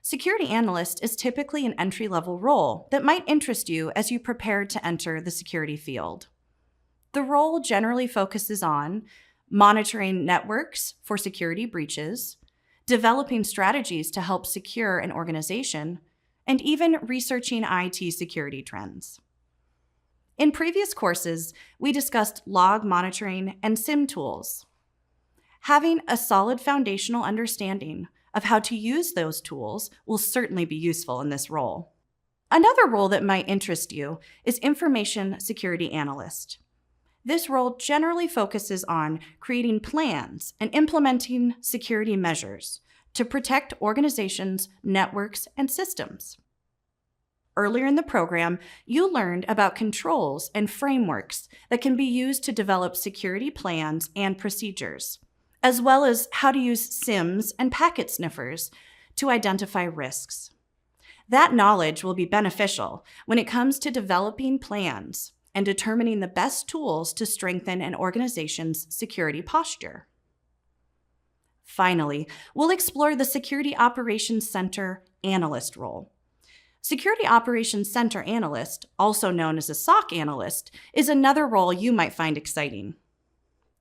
Security analyst is typically an entry-level role that might interest you as you prepare to enter the security field. The role generally focuses on monitoring networks for security breaches, developing strategies to help secure an organization, and even researching IT security trends. In previous courses, we discussed log monitoring and SIM tools. Having a solid foundational understanding of how to use those tools will certainly be useful in this role. Another role that might interest you is information security analyst. This role generally focuses on creating plans and implementing security measures to protect organizations, networks, and systems. Earlier in the program, you learned about controls and frameworks that can be used to develop security plans and procedures, as well as how to use SIMs and packet sniffers to identify risks. That knowledge will be beneficial when it comes to developing plans and determining the best tools to strengthen an organization's security posture. Finally, we'll explore the Security Operations Center analyst role. Security Operations Center analyst, also known as a SOC analyst, is another role you might find exciting.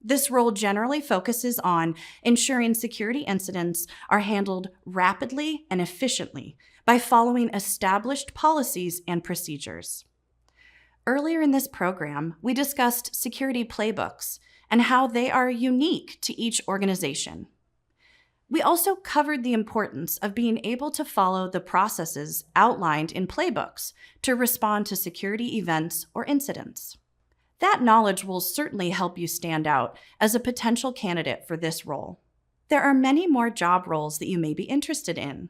This role generally focuses on ensuring security incidents are handled rapidly and efficiently by following established policies and procedures. Earlier in this program, we discussed security playbooks and how they are unique to each organization. We also covered the importance of being able to follow the processes outlined in playbooks to respond to security events or incidents. That knowledge will certainly help you stand out as a potential candidate for this role. There are many more job roles that you may be interested in.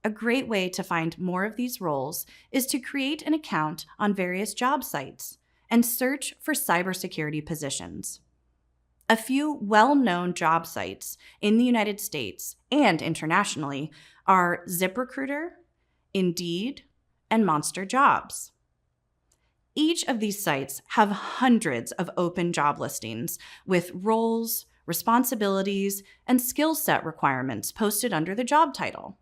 A great way to find more of these roles is to create an account on various job sites and search for cybersecurity positions. A few well-known job sites in the United States and internationally are ZipRecruiter, Indeed, and Monster Jobs. Each of these sites have hundreds of open job listings with roles, responsibilities, and skill set requirements posted under the job title.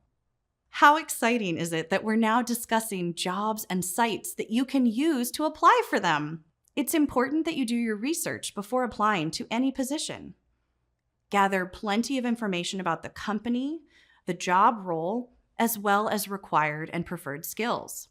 How exciting is it that we're now discussing jobs and sites that you can use to apply for them? It's important that you do your research before applying to any position. Gather plenty of information about the company, the job role, as well as required and preferred skills.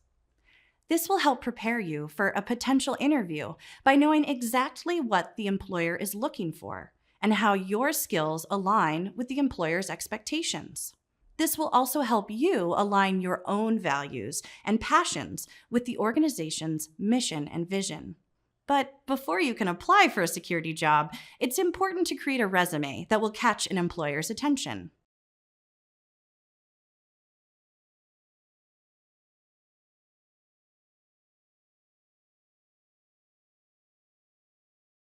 This will help prepare you for a potential interview by knowing exactly what the employer is looking for and how your skills align with the employer's expectations. This will also help you align your own values and passions with the organization's mission and vision. But before you can apply for a security job, it's important to create a resume that will catch an employer's attention.